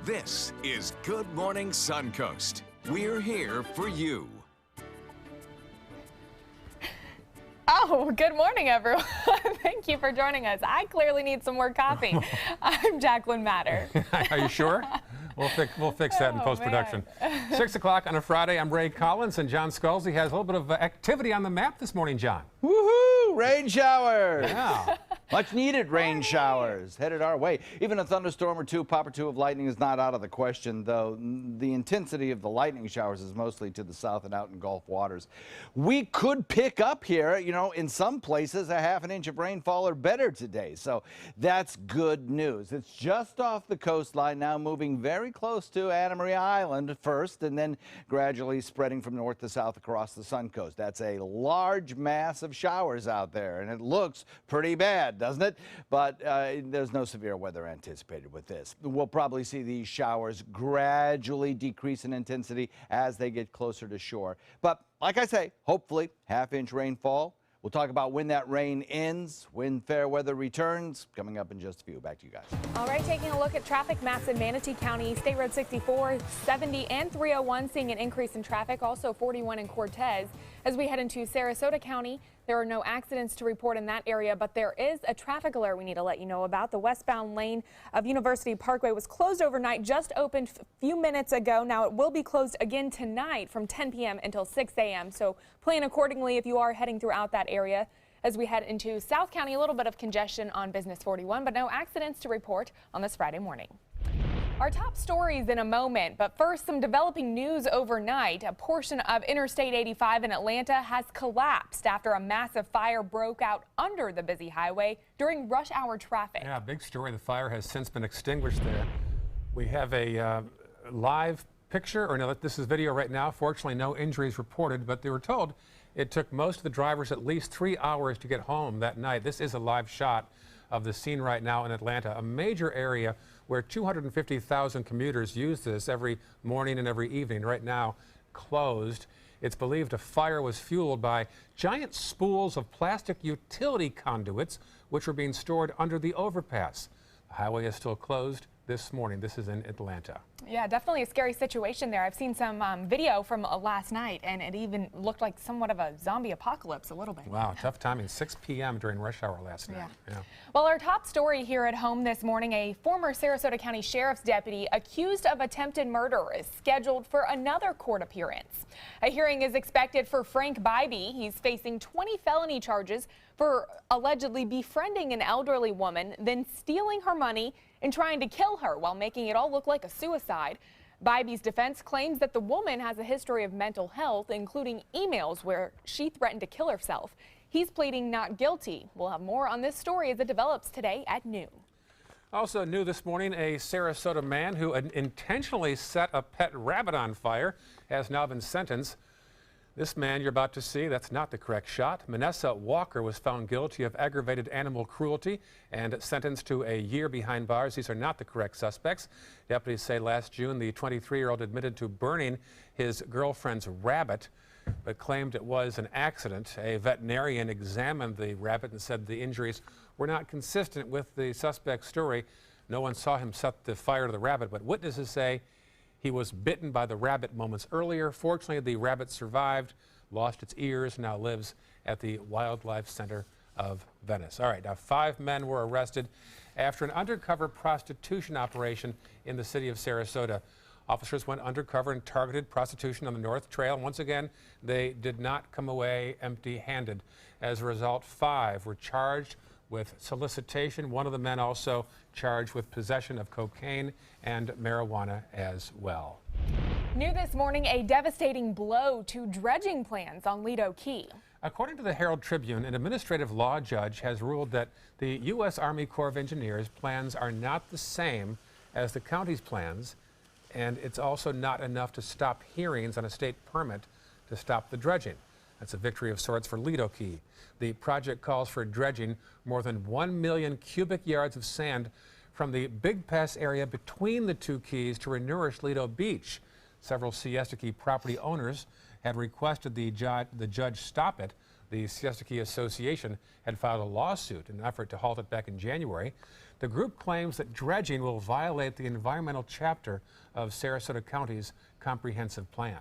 This is Good Morning Suncoast. We're here for you. Oh, good morning, everyone. Thank you for joining us. I clearly need some more coffee. I'm Jacqueline Matter. Are you sure? We'll fix that in post-production. 6 o'clock on a Friday. I'm Ray Collins, and John Scalzi has a little bit of activity on the map this morning, John. Woohoo! Rain showers! Yeah. Much needed rain showers headed our way. Even a thunderstorm or two, pop or two of lightning is not out of the question, though the intensity of the lightning showers is mostly to the south and out in Gulf waters. We could pick up here, in some places a half an inch of rainfall or better today, so that's good news. It's just off the coastline now, moving very close to Anna Maria Island first, and then gradually spreading from north to south across the Suncoast. That's a large mass of showers out there, and it looks pretty bad, doesn't it? But there's no severe weather anticipated with this. We'll probably see these showers gradually decrease in intensity as they get closer to shore. But like I say, hopefully half-inch rainfall. We'll talk about when that rain ends, when fair weather returns, coming up in just a few. Back to you guys. All right, taking a look at traffic maps in Manatee County, State Road 64, 70, and 301 seeing an increase in traffic, also 41 in Cortez. As we head into Sarasota County, there are no accidents to report in that area, but there is a traffic alert we need to let you know about. The westbound lane of University Parkway was closed overnight, just opened a few minutes ago. Now it will be closed again tonight from 10 p.m. until 6 a.m. So plan accordingly if you are heading throughout that area. As we head into South County, a little bit of congestion on Business 41, but no accidents to report on this Friday morning. Our top stories in a moment, but first, some developing news overnight. A portion of Interstate 85 in Atlanta has collapsed after a massive fire broke out under the busy highway during rush hour traffic. Yeah, big story. The fire has since been extinguished there. We have a live picture, or no, this is video right now. Fortunately, no injuries reported, but they were told it took most of the drivers at least 3 hours to get home that night. This is a live shot of the scene right now in Atlanta, a major area where 250,000 commuters use this every morning and every evening. Right now, closed. It's believed a fire was fueled by giant spools of plastic utility conduits, which were being stored under the overpass. The highway is still closed this morning. This is in Atlanta. Yeah, definitely a scary situation there. I've seen some video from last night, and it even looked like somewhat of a zombie apocalypse a little bit. Wow, tough timing. 6 p.m. during rush hour last night. Yeah. Well, our top story here at home this morning, a former Sarasota County Sheriff's deputy accused of attempted murder is scheduled for another court appearance. A hearing is expected for Frank Bybee. He's facing 20 felony charges for allegedly befriending an elderly woman, then stealing her money and trying to kill her while making it all look like a suicide. Bybee's defense claims that the woman has a history of mental health, including emails where she threatened to kill herself. He's pleading not guilty. We'll have more on this story as it develops today at noon. Also new this morning, a Sarasota man who intentionally set a pet rabbit on fire has now been sentenced. This man you're about to see, that's not the correct shot. Manessa Walker was found guilty of aggravated animal cruelty and sentenced to a year behind bars. These are not the correct suspects. Deputies say last June, the 23-year-old admitted to burning his girlfriend's rabbit, but claimed it was an accident. A veterinarian examined the rabbit and said the injuries were not consistent with the suspect's story. No one saw him set the fire to the rabbit, but witnesses say he was bitten by the rabbit moments earlier. Fortunately, the rabbit survived, lost its ears, now lives at the Wildlife Center of Venice. All right, now 5 men were arrested after an undercover prostitution operation in the city of Sarasota. Officers went undercover and targeted prostitution on the North Trail. Once again, they did not come away empty-handed. As a result, 5 were charged with solicitation. One of the men also charged with possession of cocaine and marijuana as well. New this morning, a devastating blow to dredging plans on Lido Key. According to the Herald Tribune, an administrative law judge has ruled that the U.S. Army Corps of Engineers plans are not the same as the county's plans, and it's also not enough to stop hearings on a state permit to stop the dredging. That's a victory of sorts for Lido Key. The project calls for dredging more than 1 million cubic yards of sand from the Big Pass area between the two keys to renourish Lido Beach. Several Siesta Key property owners had requested the judge stop it, The Siesta Key Association had filed a lawsuit in an effort to halt it back in January. The group claims that dredging will violate the environmental chapter of Sarasota County's comprehensive plan.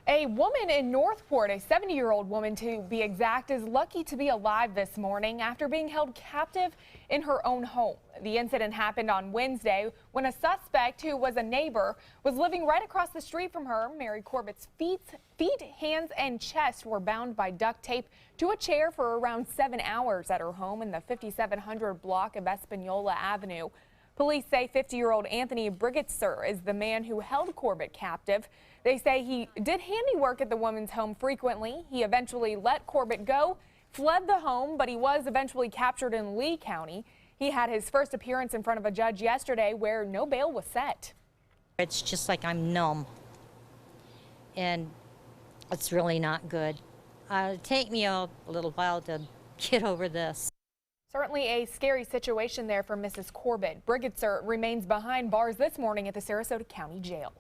A woman in Northport, a 70-year-old woman to be exact, is lucky to be alive this morning after being held captive in her own home. The incident happened on Wednesday when a suspect who was a neighbor was living right across the street from her. Mary Corbett's feet, hands, and chest were bound by duct tape to a chair for around 7 hours at her home in the 5700 block of Espanola Avenue. Police say 50-year-old Anthony Brigitzer is the man who held Corbett captive. They say he did handiwork at the woman's home frequently. He eventually let Corbett go, fled the home, but he was eventually captured in Lee County. He had his first appearance in front of a judge yesterday where no bail was set. It's just like I'm numb, and it's really not good. It'll take me a little while to get over this. Certainly a scary situation there for Mrs. Corbett. Brigitzer remains behind bars this morning at the Sarasota County Jail.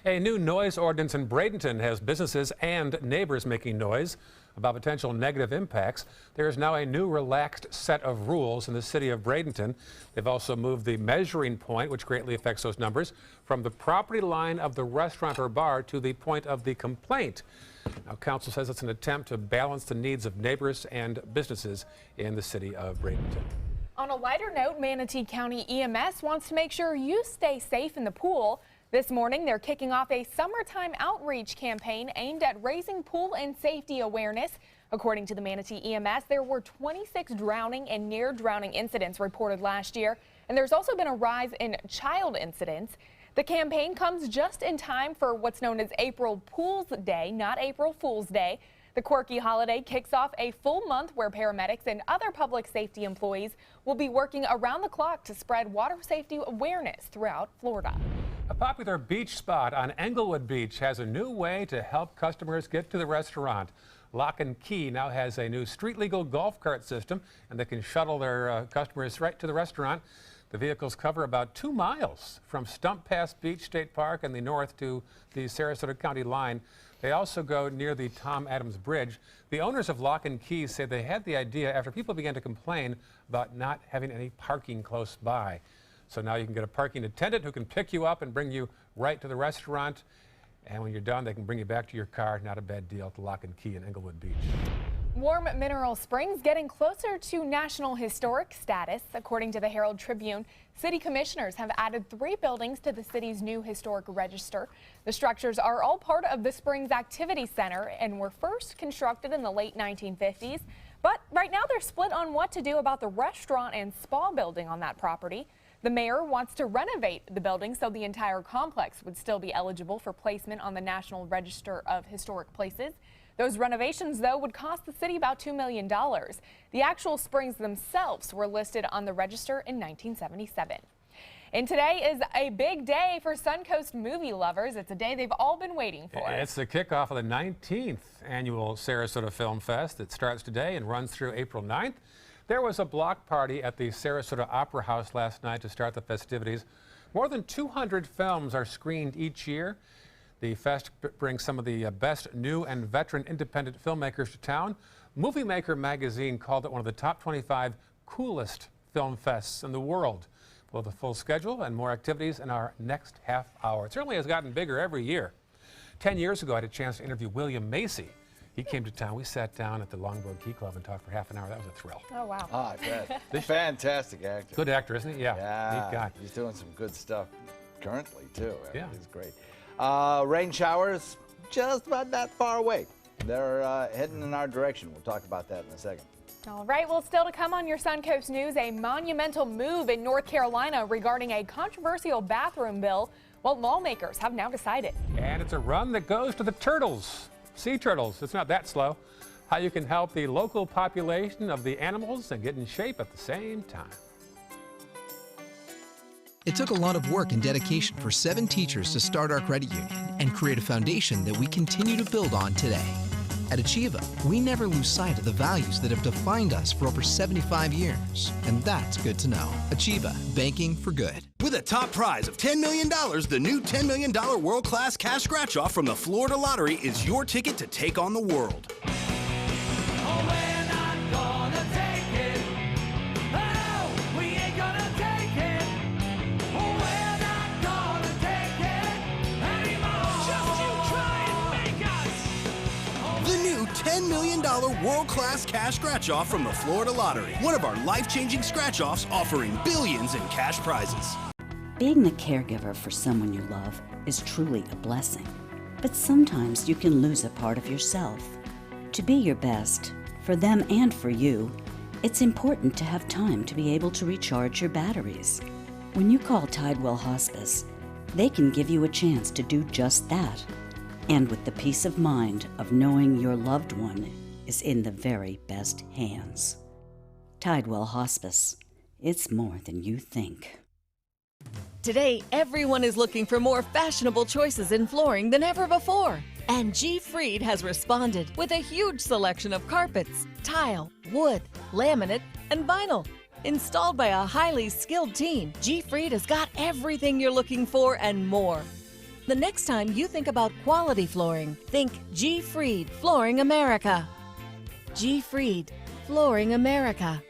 A new noise ordinance in Bradenton has businesses and neighbors making noise about potential negative impacts. There is now a new relaxed set of rules in the city of Bradenton. They've also moved the measuring point, which greatly affects those numbers, from the property line of the restaurant or bar to the point of the complaint. Now, council says it's an attempt to balance the needs of neighbors and businesses in the city of Bradenton. On a lighter note, Manatee County EMS wants to make sure you stay safe in the pool. This morning, they're kicking off a summertime outreach campaign aimed at raising pool and safety awareness. According to the Manatee EMS, there were 26 drowning and near drowning incidents reported last year, and there's also been a rise in child incidents. The campaign comes just in time for what's known as April Pools Day, not April Fool's Day. The quirky holiday kicks off a full month where paramedics and other public safety employees will be working around the clock to spread water safety awareness throughout Florida. A popular beach spot on Englewood Beach has a new way to help customers get to the restaurant. Lock and Key now has a new street-legal golf cart system, and they can shuttle their customers right to the restaurant. The vehicles cover about 2 miles from Stump Pass Beach State Park in the north to the Sarasota County line. They also go near the Tom Adams Bridge. The owners of Lock and Key say they had the idea after people began to complain about not having any parking close by. So now you can get a parking attendant who can pick you up and bring you right to the restaurant. And when you're done, they can bring you back to your car. Not a bad deal at the Lock and Key in Englewood Beach. Warm Mineral Springs getting closer to National Historic status. According to the Herald Tribune, city commissioners have added 3 buildings to the city's new historic register. The structures are all part of the Springs Activity Center and were first constructed in the late 1950s. But right now they're split on what to do about the restaurant and spa building on that property. The mayor wants to renovate the building so the entire complex would still be eligible for placement on the National Register of Historic Places. Those renovations, though, would cost the city about $2 million. The actual springs themselves were listed on the register in 1977. And today is a big day for Suncoast movie lovers. It's a day they've all been waiting for. It's the kickoff of the 19th annual Sarasota Film Fest. It starts today and runs through April 9th. There was a block party at the Sarasota Opera House last night to start the festivities. More than 200 films are screened each year. The fest brings some of the best new and veteran independent filmmakers to town. Movie Maker magazine called it one of the top 25 coolest film fests in the world. We'll have the full schedule and more activities in our next half hour. It certainly has gotten bigger every year. 10 years ago, I had a chance to interview William Macy. He came to town. We sat down at the Longboat Key Club and talked for half an hour. That was a thrill. Oh, wow. Ah, I bet. Fantastic actor. Good actor, isn't he? Yeah. Neat guy. He's doing some good stuff currently, too. Yeah. He's great. Rain showers just about that far away. They're heading in our direction. We'll talk about that in a second. All right, well, still to come on your Suncoast News, a monumental move in North Carolina regarding a controversial bathroom bill. Well, lawmakers have now decided. And it's a run that goes to the turtles, sea turtles. It's not that slow. How you can help the local population of the animals and get in shape at the same time. It took a lot of work and dedication for 7 teachers to start our credit union and create a foundation that we continue to build on today. At Achieva, we never lose sight of the values that have defined us for over 75 years. And that's good to know. Achieva, banking for good. With a top prize of $10 million, the new $10 million world-class cash scratch-off from the Florida Lottery is your ticket to take on the world. $10 million world-class cash scratch-off from the Florida Lottery. One of our life-changing scratch-offs offering billions in cash prizes. Being the caregiver for someone you love is truly a blessing. But sometimes you can lose a part of yourself. To be your best, for them and for you, it's important to have time to be able to recharge your batteries. When you call Tidewell Hospice, they can give you a chance to do just that. And with the peace of mind of knowing your loved one is in the very best hands. Tidewell Hospice. It's more than you think. Today, everyone is looking for more fashionable choices in flooring than ever before. And G. Fried has responded with a huge selection of carpets, tile, wood, laminate, and vinyl. Installed by a highly skilled team, G. Fried has got everything you're looking for and more. The next time you think about quality flooring, think G. Fried Flooring America. G. Fried Flooring America.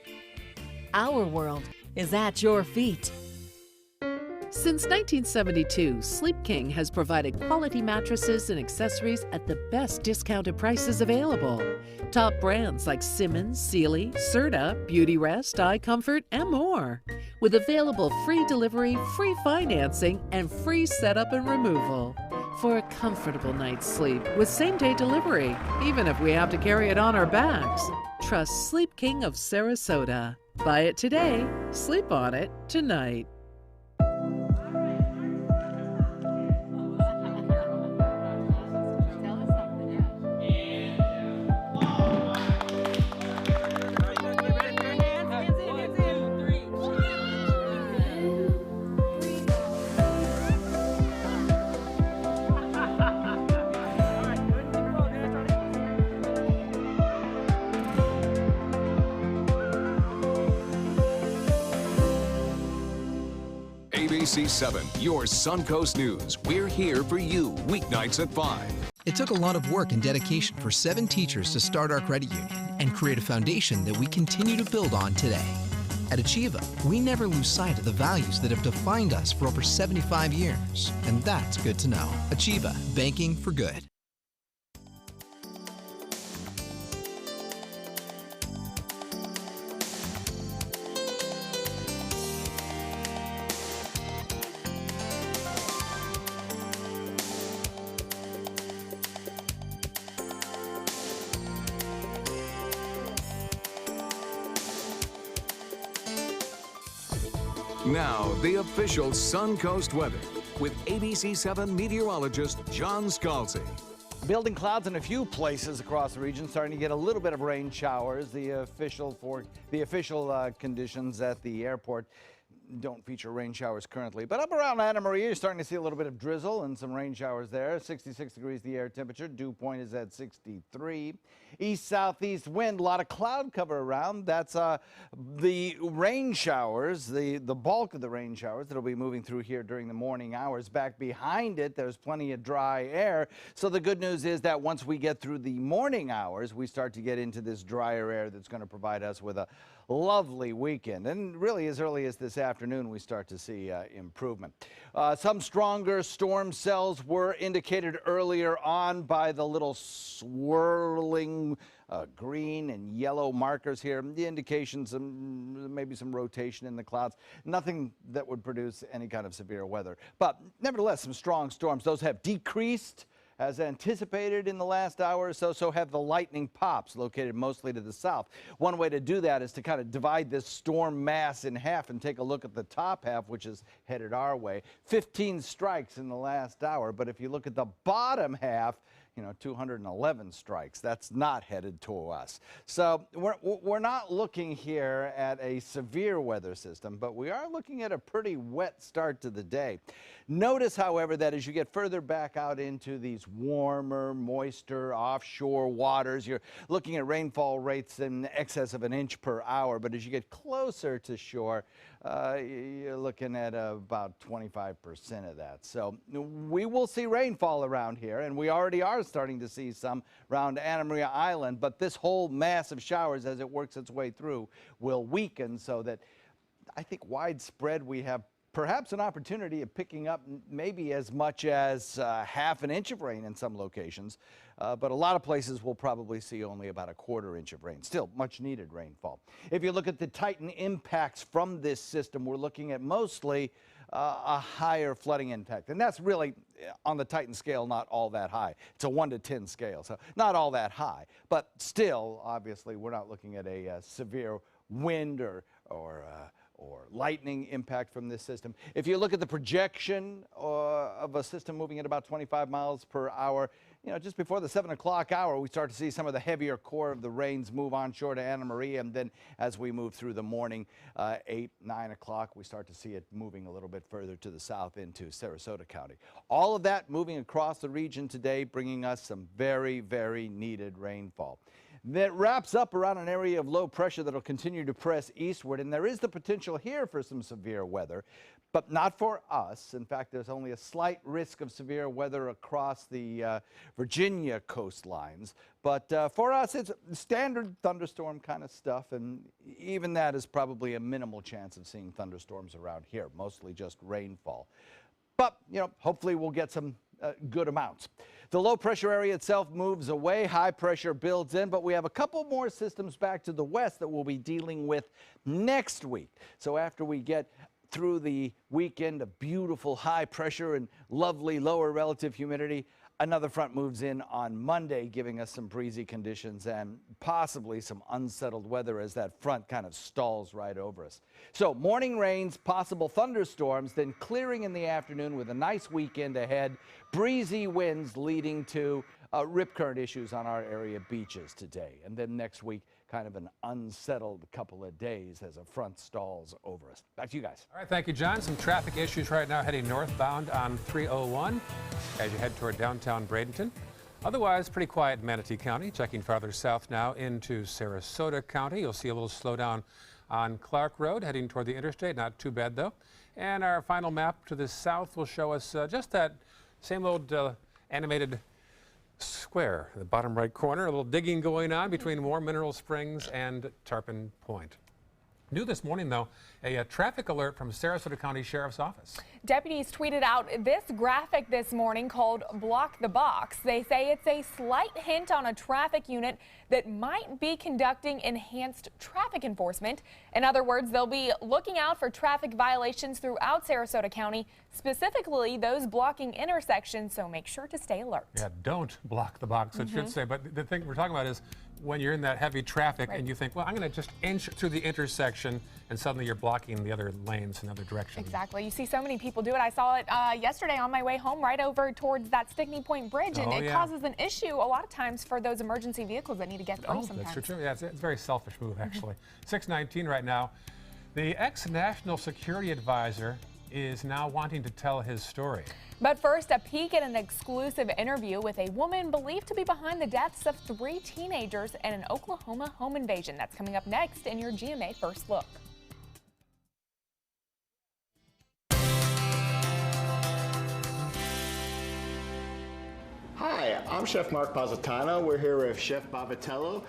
Our world is at your feet. Since 1972, Sleep King has provided quality mattresses and accessories at the best discounted prices available. Top brands like Simmons, Sealy, Serta, Beautyrest, iComfort, and more. With available free delivery, free financing, and free setup and removal. For a comfortable night's sleep with same-day delivery, even if we have to carry it on our backs. Trust Sleep King of Sarasota. Buy it today, sleep on it tonight. ABC 7, your Suncoast News. We're here for you weeknights at 5. It took a lot of work and dedication for 7 teachers to start our credit union and create a foundation that we continue to build on today. At Achieva, we never lose sight of the values that have defined us for over 75 years, and that's good to know. Achieva, banking for good. Now, the official Suncoast weather with ABC 7 meteorologist John Scalzi. Building clouds in a few places across the region, starting to get a little bit of rain showers. The official conditions at the airport don't feature rain showers currently. But up around Anna Maria, you're starting to see a little bit of drizzle and some rain showers there. 66 degrees the air temperature. Dew point is at 63. East-southeast wind, a lot of cloud cover around. That's the rain showers, the bulk of the rain showers that'll be moving through here during the morning hours. Back behind it, there's plenty of dry air. So the good news is that once we get through the morning hours, we start to get into this drier air that's going to provide us with a lovely weekend. And really, as early as this afternoon, we start to see improvement. Some stronger storm cells were indicated earlier on by the little swirling green and yellow markers here. The indications, maybe some rotation in the clouds. Nothing that would produce any kind of severe weather. But nevertheless, some strong storms. Those have decreased as anticipated in the last hour or so. So have the lightning pops located mostly to the south. One way to do that is to kind of divide this storm mass in half and take a look at the top half, which is headed our way. 15 strikes in the last hour. But if you look at the bottom half, 211 strikes. That's not headed to us. So we're not looking here at a severe weather system, but we are looking at a pretty wet start to the day. Notice, however, that as you get further back out into these warmer, moister, offshore waters, you're looking at rainfall rates in excess of an inch per hour. But as you get closer to shore, you're looking at about 25% of that. So we will see rainfall around here, and we already are starting to see some around Anna Maria Island. But this whole mass of showers, as it works its way through, will weaken so that I think widespread we have perhaps an opportunity of picking up maybe as much as half an inch of rain in some locations, but a lot of places will probably see only about a quarter inch of rain. Still much needed rainfall. If you look at the Titan impacts from this system, we're looking at mostly a higher flooding impact, and that's really on the Titan scale not all that high. It's a 1 to 10 scale, so not all that high, but still obviously we're not looking at a severe wind or lightning impact from this system. If you look at the projection of a system moving at about 25 miles per hour, you know, just before the 7 o'clock hour, we start to see some of the heavier core of the rains move onshore to Anna Maria, and then as we move through the morning, 8, 9 o'clock, we start to see it moving a little bit further to the south into Sarasota County. All of that moving across the region today, bringing us some very, very needed rainfall. That wraps up around an area of low pressure that will continue to press eastward, and there is the potential here for some severe weather, but not for us. In fact, there's only a slight risk of severe weather across the Virginia coastlines, but for us it's standard thunderstorm kind of stuff, and even that is probably a minimal chance of seeing thunderstorms around here, mostly just rainfall. But, you know, hopefully we'll get some good amounts. The low pressure area itself moves away, high pressure builds in, but we have a couple more systems back to the west that we'll be dealing with next week. So after we get through the weekend of beautiful high pressure and lovely lower relative humidity, another front moves in on Monday, giving us some breezy conditions and possibly some unsettled weather as that front kind of stalls right over us. So morning rains, possible thunderstorms, then clearing in the afternoon with a nice weekend ahead. Breezy winds leading to rip current issues on our area beaches today. And then next week, kind of an unsettled couple of days as a front stalls over us. Back to you guys. All right, thank you, John. Some traffic issues right now heading northbound on 301 as you head toward downtown Bradenton. Otherwise, pretty quiet in Manatee County. Checking farther south now into Sarasota County. You'll see a little slowdown on Clark Road heading toward the interstate. Not too bad, though. And our final map to the south will show us just that same old animated square, the bottom right corner. A little digging going on between War Mineral Springs and Tarpon Point. New this morning, though, a traffic alert from Sarasota County Sheriff's Office. Deputies tweeted out this graphic this morning called Block the Box. They say it's a slight hint on a traffic unit that might be conducting enhanced traffic enforcement. In other words, they'll be looking out for traffic violations throughout Sarasota County, specifically those blocking intersections, so make sure to stay alert. Yeah, don't block the box, it should say. But the thing we're talking about is when you're in that heavy traffic and you think, well, I'm going to just inch through the intersection, and suddenly you're blocking the other lanes in other directions. Exactly. You see so many people do it. I saw it yesterday on my way home right over towards that Stickney Point Bridge, and it causes an issue a lot of times for those emergency vehicles that need to get through sometimes. That's true. Yeah, it's a very selfish move, actually. 6:19 right now. The ex-National Security Advisor is now wanting to tell his story. But first, a peek at an exclusive interview with a woman believed to be behind the deaths of 3 teenagers in an Oklahoma home invasion. That's coming up next in your GMA First Look. Hi, I'm Chef Mark Positano. We're here with Chef Bavatello.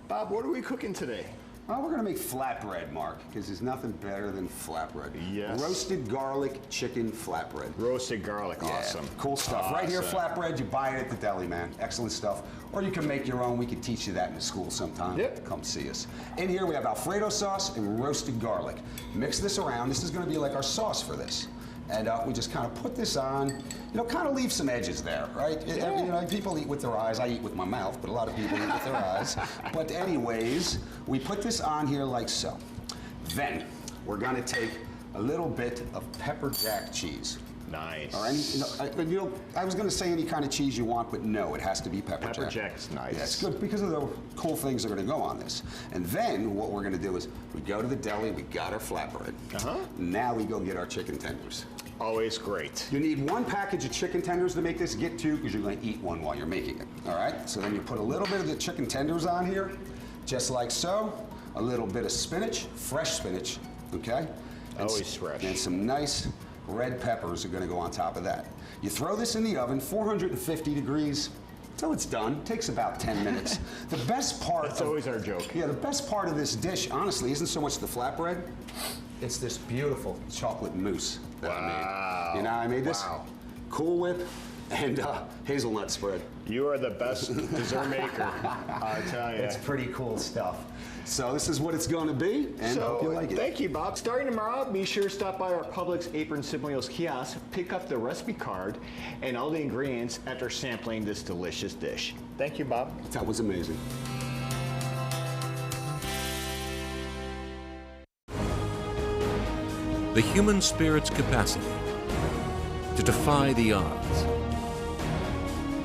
Bob, what are we cooking today? Well, we're going to make flatbread, Mark, because there's nothing better than flatbread. Yes. Roasted garlic chicken flatbread. Roasted garlic, yeah, awesome. Cool stuff. Right here, flatbread, you buy it at the deli, man. Excellent stuff. Or you can make your own. We can teach you that in school sometime. Yep. Come see us. In here, we have Alfredo sauce and roasted garlic. Mix this around. This is going to be like our sauce for this. And we just kind of put this on, you know, kind of leave some edges there, right? Yeah. You know, people eat with their eyes. I eat with my mouth, but a lot of people eat with their eyes. But anyways, we put this on here like so. Then we're going to take a little bit of pepper jack cheese. Nice. Or any, I was going to say any kind of cheese you want, but no, it has to be pepper jack. Pepper jack is nice. Yeah, it's good because of the cool things that are going to go on this. And then what we're going to do is we go to the deli, we got our flatbread. Now we go get our chicken tenders. Always great. You need 1 package of chicken tenders to make this, get 2 because you're going to eat one while you're making it. All right? So then you put a little bit of the chicken tenders on here, just like so. A little bit of spinach, fresh spinach, okay? Always fresh. And some nice red peppers are going to go on top of that. You throw this in the oven, 450 degrees, till it's done. Takes about 10 minutes. The best part— That's always our joke. Yeah, the best part of this dish, honestly, isn't so much the flatbread. It's this beautiful chocolate mousse that I made. You know, I made this Cool Whip and hazelnut spread. You are the best dessert maker, I tell you. It's pretty cool stuff. So this is what it's going to be, and hope you like it. Thank you, Bob. Starting tomorrow, be sure to stop by our Publix Apron Simple Meals kiosk, pick up the recipe card and all the ingredients after sampling this delicious dish. Thank you, Bob. That was amazing. The human spirit's capacity to defy the odds,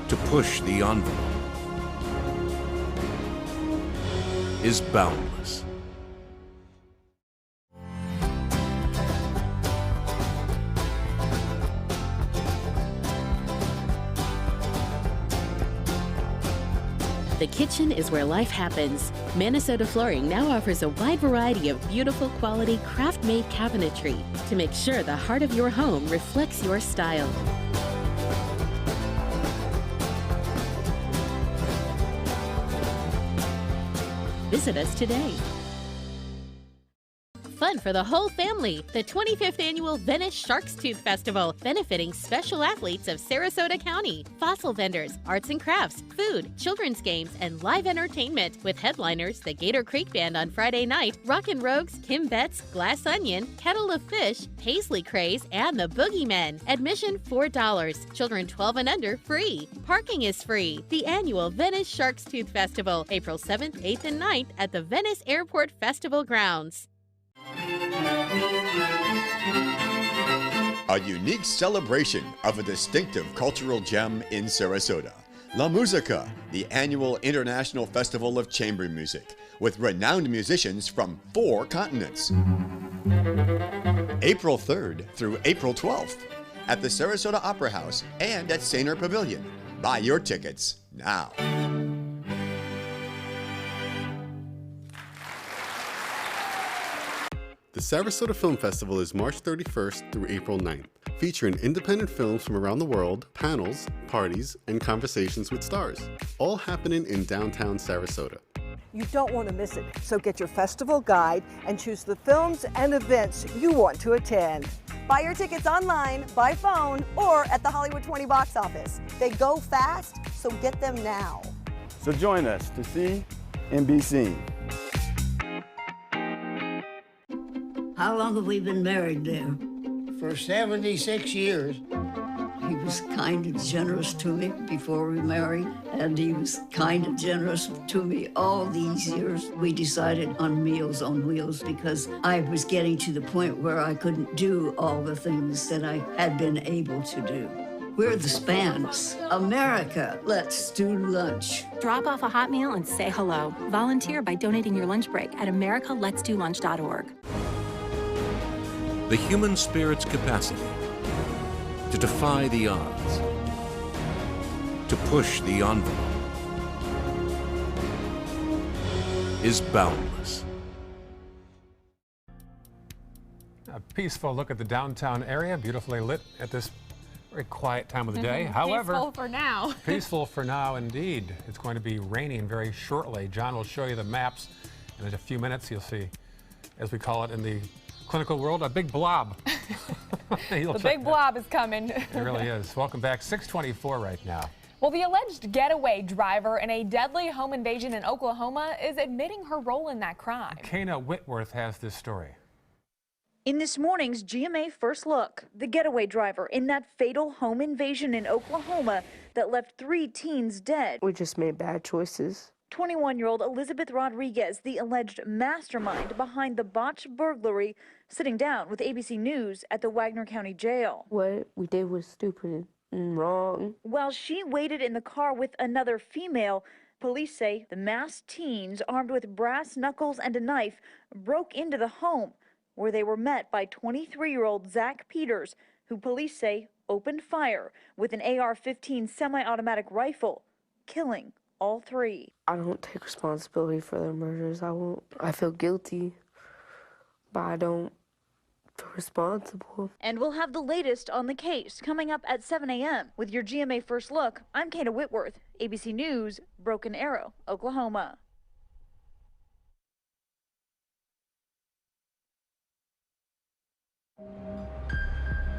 to push the envelope, is boundless. The kitchen is where life happens. Minnesota Flooring now offers a wide variety of beautiful quality craft-made cabinetry to make sure the heart of your home reflects your style. Visit us today. Fun for the whole family. The 25th Annual Venice Shark's Tooth Festival, benefiting special athletes of Sarasota County. Fossil vendors, arts and crafts, food, children's games, and live entertainment. With headliners, the Gator Creek Band on Friday night, Rockin' Rogues, Kim Betts, Glass Onion, Kettle of Fish, Paisley Craze, and the Boogeymen. Admission $4. Children 12 and under free. Parking is free. The annual Venice Shark's Tooth Festival, April 7th, 8th, and 9th at the Venice Airport Festival grounds. A unique celebration of a distinctive cultural gem in Sarasota. La Musica, the annual international festival of chamber music, with renowned musicians from 4 continents. April 3rd through April 12th at the Sarasota Opera House and at Sainer Pavilion. Buy your tickets now. The Sarasota Film Festival is March 31st through April 9th, featuring independent films from around the world, panels, parties, and conversations with stars, all happening in downtown Sarasota. You don't want to miss it, so get your festival guide and choose the films and events you want to attend. Buy your tickets online, by phone, or at the Hollywood 20 box office. They go fast, so get them now. So join us to see and be seen. How long have we been married there? For 76 years. He was kind and generous to me before we married, and he was kind and generous to me all these years. We decided on Meals on Wheels because I was getting to the point where I couldn't do all the things that I had been able to do. We're the Spans. America, let's do lunch. Drop off a hot meal and say hello. Volunteer by donating your lunch break at americaletsdolunch.org. The human spirit's capacity to defy the odds, to push the envelope, is boundless. A peaceful look at the downtown area, beautifully lit at this very quiet time of the day. However, peaceful for now. Peaceful for now, indeed. It's going to be raining very shortly. John will show you the maps in a few minutes. You'll see, as we call it in the clinical world, a big blob. The big blob is coming. It really is. Welcome back. 6:24 right now. Well, the alleged getaway driver in a deadly home invasion in Oklahoma is admitting her role in that crime. Kana Whitworth has this story. In this morning's GMA First Look, the getaway driver in that fatal home invasion in Oklahoma that left 3 teens dead. We just made bad choices. 21-year-old Elizabeth Rodriguez, the alleged mastermind behind the botched burglary, sitting down with ABC News at the Wagner County Jail. What we did was stupid and wrong. While she waited in the car with another female, police say the masked teens, armed with brass knuckles and a knife, broke into the home, where they were met by 23-year-old Zach Peters, who police say opened fire with an AR-15 semi-automatic rifle, killing all 3. I don't take responsibility for their murders. I feel guilty, but I don't feel responsible. And we'll have the latest on the case coming up at 7 a.m. With your GMA First Look, I'm Kana Whitworth, ABC News, Broken Arrow, Oklahoma.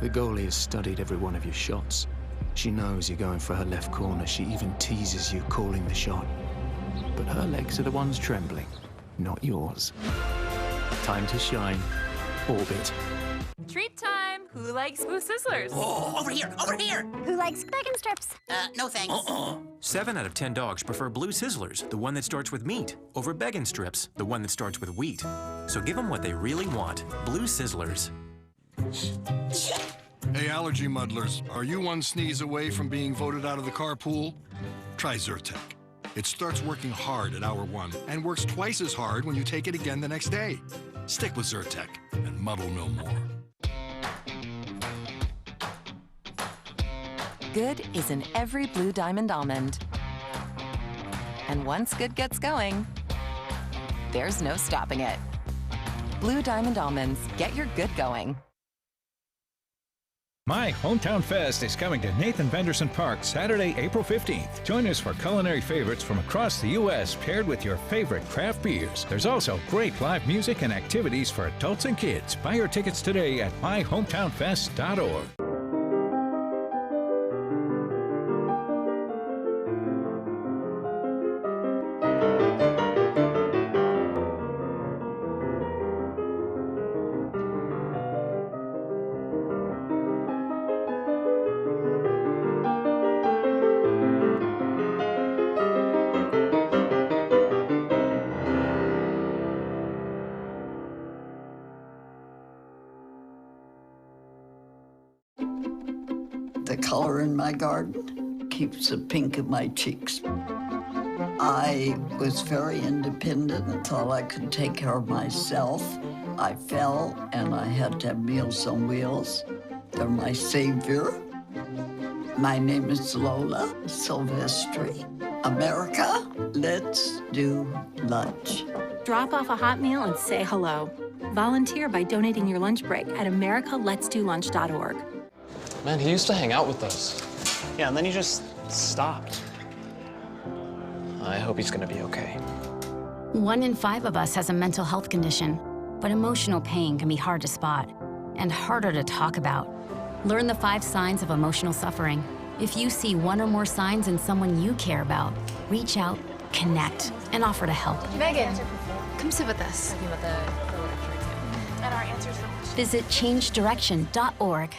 The goalie has studied every one of your shots. She knows you're going for her left corner. She even teases you calling the shot. But her legs are the ones trembling, not yours. Time to shine. Orbit. Treat time! Who likes Blue Sizzlers? Oh, over here, over here! Who likes bacon strips? No thanks. 7 out of 10 dogs prefer Blue Sizzlers, the one that starts with meat, over Beggin' Strips, the one that starts with wheat. So give them what they really want. Blue Sizzlers. Hey, allergy muddlers, are you one sneeze away from being voted out of the carpool? Try Zyrtec. It starts working hard at hour 1 and works twice as hard when you take it again the next day. Stick with Zyrtec and muddle no more. Good is in every Blue Diamond almond. And once good gets going, there's no stopping it. Blue Diamond almonds, get your good going. My Hometown Fest is coming to Nathan Benderson Park Saturday, April 15th. Join us for culinary favorites from across the U.S. paired with your favorite craft beers. There's also great live music and activities for adults and kids. Buy your tickets today at myhometownfest.org. The color in my garden keeps the pink in my cheeks. I was very independent and thought I could take care of myself. I fell and I had to have Meals on Wheels. They're my savior. My name is Lola Silvestri. America, let's do lunch. Drop off a hot meal and say hello. Volunteer by donating your lunch break at americaletsdolunch.org. Man, he used to hang out with us. Yeah, and then he just stopped. I hope he's gonna be okay. 1 in 5 of us has a mental health condition, but emotional pain can be hard to spot and harder to talk about. Learn the 5 signs of emotional suffering. If you see 1 or more signs in someone you care about, reach out, connect, and offer to help. Megan, come sit with us. And our answers for Visit changedirection.org.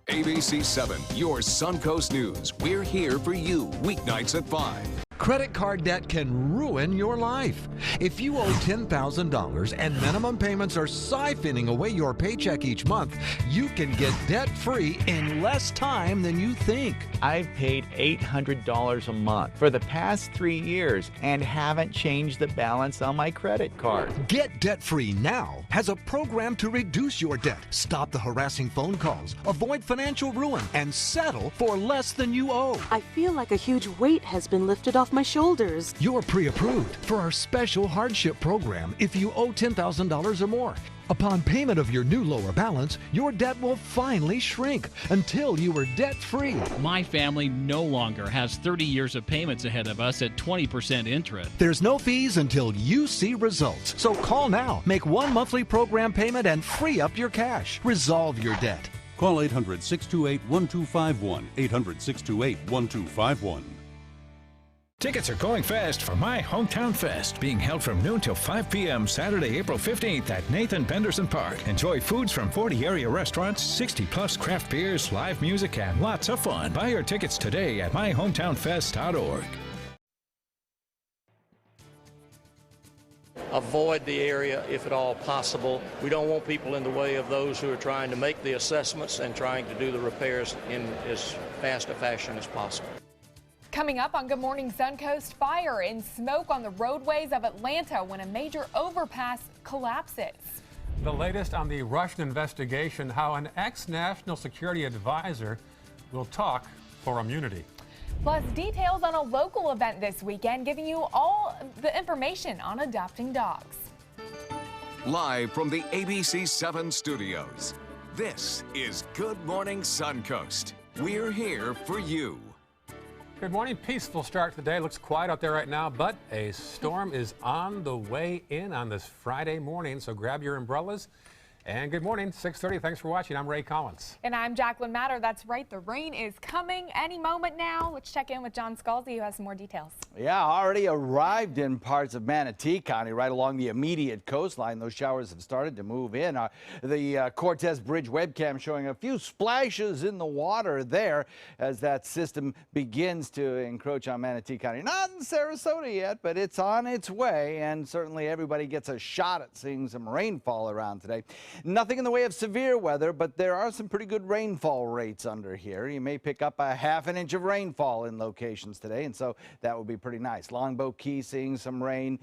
ABC 7, your Suncoast News. We're here for you weeknights at 5. Credit card debt can ruin your life. If you owe $10,000 and minimum payments are siphoning away your paycheck each month, you can get debt-free in less time than you think. I've paid $800 a month for the past 3 years and haven't changed the balance on my credit card. Get debt-free now has a program to reduce your debt, stop the harassing phone calls, avoid financial ruin, and settle for less than you owe. I feel like a huge weight has been lifted off my shoulders. You're pre-approved for our special hardship program if you owe $10,000 or more. Upon payment of your new lower balance, your debt will finally shrink until you are debt-free. My family no longer has 30 years of payments ahead of us at 20% interest. There's no fees until you see results. So call now, make 1 monthly program payment, and free up your cash. Resolve your debt. Call 800-628-1251, 800-628-1251. Tickets are going fast for My Hometown Fest, being held from noon till 5 p.m. Saturday, April 15th at Nathan Benderson Park. Enjoy foods from 40 area restaurants, 60-plus craft beers, live music, and lots of fun. Buy your tickets today at myhometownfest.org. Avoid the area if at all possible. We don't want people in the way of those who are trying to make the assessments and trying to do the repairs in as fast a fashion as possible. Coming up on Good Morning Suncoast, fire and smoke on the roadways of Atlanta when a major overpass collapses. The latest on the Russian investigation, how an ex-national security advisor will talk for immunity. Plus details on a local event this weekend, giving you all the information on adopting dogs. Live from the ABC 7 studios, this is Good Morning Suncoast. We're here for you. Good morning. Peaceful start to the day. Looks quiet out there right now, but a storm is on the way in on this Friday morning, so grab your umbrellas And good morning, 6:30. Thanks for watching. I'm Ray Collins. And I'm Jacqueline Matter. That's right, the rain is coming any moment now. Let's check in with John Scalzi, who has some more details. Yeah, already arrived in parts of Manatee County, right along the immediate coastline. Those showers have started to move in. The Cortez Bridge webcam showing a few splashes in the water there as that system begins to encroach on Manatee County. Not in Sarasota yet, but it's on its way, and certainly everybody gets a shot at seeing some rainfall around today. Nothing in the way of severe weather, but there are some pretty good rainfall rates under here. You may pick up a ½ an inch of rainfall in locations today, and so that would be pretty nice. Longboat Key seeing some rain.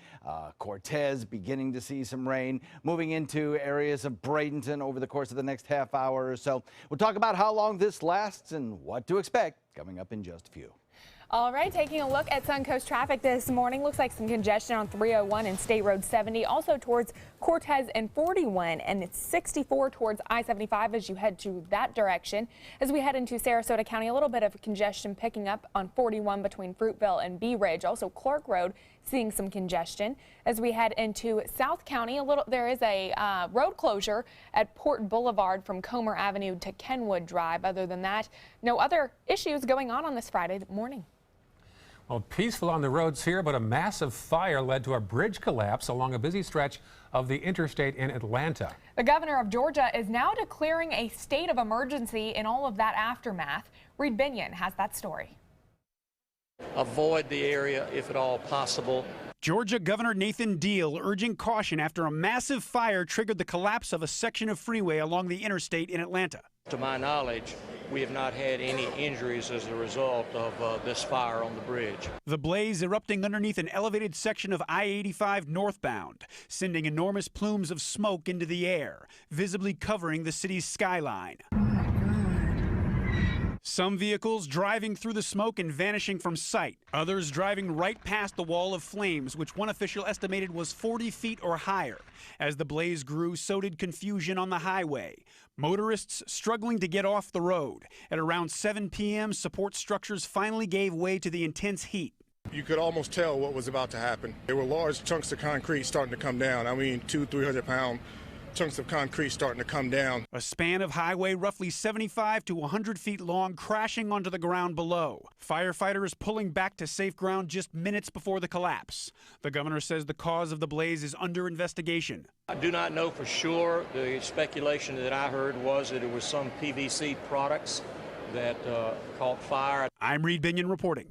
Cortez beginning to see some rain. Moving into areas of Bradenton over the course of the next half hour or so. We'll talk about how long this lasts and what to expect coming up in just a few. All right, taking a look at Suncoast traffic this morning. Looks like some congestion on 301 and State Road 70, also towards Cortez and 41, and it's 64 towards I-75 as you head to that direction. As we head into Sarasota County, a little bit of congestion picking up on 41 between Fruitville and Bee Ridge. Also Clark Road seeing some congestion. As we head into South County, there is a road closure at Port Boulevard from Comer Avenue to Kenwood Drive. Other than that, no other issues going on this Friday morning. Well, peaceful on the roads here, but a massive fire led to a bridge collapse along a busy stretch of the interstate in Atlanta. The governor of Georgia is now declaring a state of emergency in all of that aftermath. Reed Binion has that story. Avoid the area if at all possible. Georgia Governor Nathan Deal urging caution after a massive fire triggered the collapse of a section of freeway along the interstate in Atlanta. To my knowledge, we have not had any injuries as a result of this fire on the bridge. The blaze erupting underneath an elevated section of I-85 northbound, sending enormous plumes of smoke into the air, visibly covering the city's skyline. Some vehicles driving through the smoke and vanishing from sight. Others driving right past the wall of flames, which one official estimated was 40 feet or higher. As the blaze grew, so did confusion on the highway. Motorists struggling to get off the road. At around 7 p.m., support structures finally gave way to the intense heat. You could almost tell what was about to happen. There were large chunks of concrete starting to come down. I mean, 200-300-pound chunks of concrete starting to come down. A span of highway roughly 75 to 100 feet long crashing onto the ground below. Firefighters pulling back to safe ground just minutes before the collapse. The governor says the cause of the blaze is under investigation. I do not know for sure. The speculation that I heard was that it was some PVC products that caught fire. I'm Reed Binion reporting.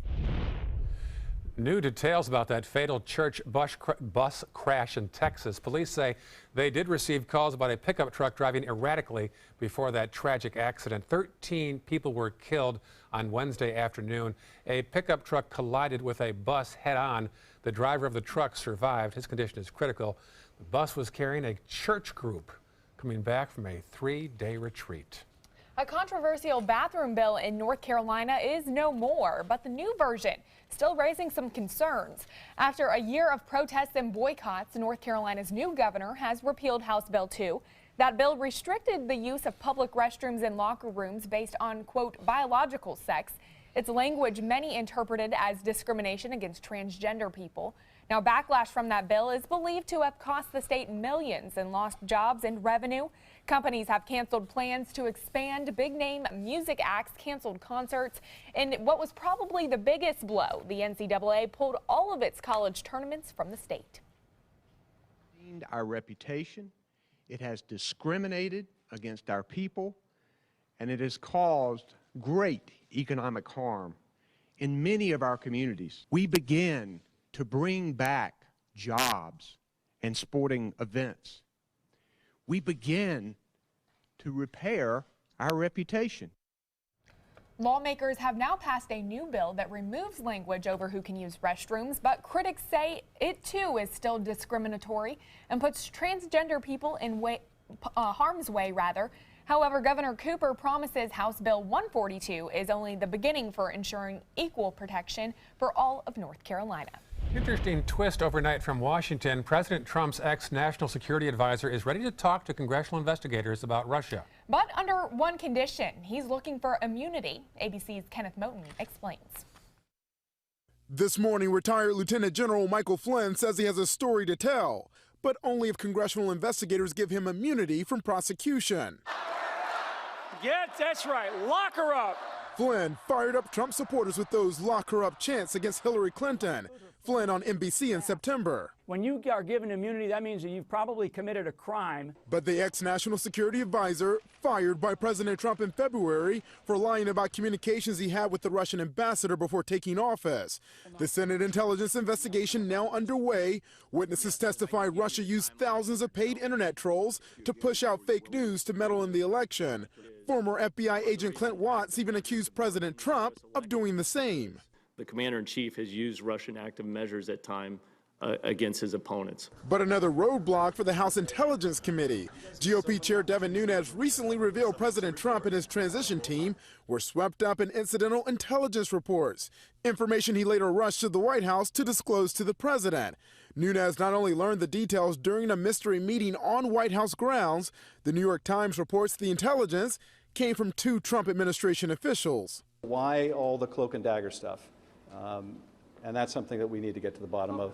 New details about that fatal church bus crash in Texas. Police say they did receive calls about a pickup truck driving erratically before that tragic accident. 13 people were killed on Wednesday afternoon. A pickup truck collided with a bus head-on. The driver of the truck survived. His condition is critical. The bus was carrying a church group coming back from a 3-day retreat. A controversial bathroom bill in North Carolina is no more, but the new version still raising some concerns. After a year of protests and boycotts, North Carolina's new governor has repealed House Bill 2. That bill restricted the use of public restrooms and locker rooms based on, quote, biological sex. Its language many interpreted as discrimination against transgender people. Now, backlash from that bill is believed to have cost the state millions in lost jobs and revenue. Companies have canceled plans to expand. Big-name music acts canceled concerts. And what was probably the biggest blow, the NCAA pulled all of its college tournaments from the state. Our reputation, it has discriminated against our people, and it has caused great economic harm in many of our communities. We begin to bring back jobs and sporting events. We begin to repair our reputation. Lawmakers have now passed a new bill that removes language over who can use restrooms, but critics say it too is still discriminatory and puts transgender people in harm's way. However, Governor Cooper promises House Bill 142 is only the beginning for ensuring equal protection for all of North Carolina. Interesting twist overnight from Washington. President Trump's ex-national security advisor is ready to talk to congressional investigators about Russia. But under one condition, he's looking for immunity. ABC's Kenneth Moten explains. This morning, retired Lieutenant General Michael Flynn says he has a story to tell, but only if congressional investigators give him immunity from prosecution. Yes, that's right. Lock her up. Flynn fired up Trump supporters with those lock her up chants against Hillary Clinton. Flynn on NBC in September. When you are given immunity, that means that you've probably committed a crime. But the ex-national security advisor, fired by President Trump in February for lying about communications he had with the Russian ambassador before taking office. The Senate intelligence investigation now underway. Witnesses testify Russia used thousands of paid internet trolls to push out fake news to meddle in the election. Former FBI agent Clint Watts even accused President Trump of doing the same. The commander-in-chief has used Russian active measures at times against his opponents. But another roadblock for the House Intelligence Committee. GOP Chair Devin Nunes recently revealed President Trump and his transition team were swept up in incidental intelligence reports, information he later rushed to the White House to disclose to the president. Nunes not only learned the details during a mystery meeting on White House grounds, the New York Times reports the intelligence came from 2 Trump administration officials. Why all the cloak and dagger stuff? And that's something that we need to get to the bottom of.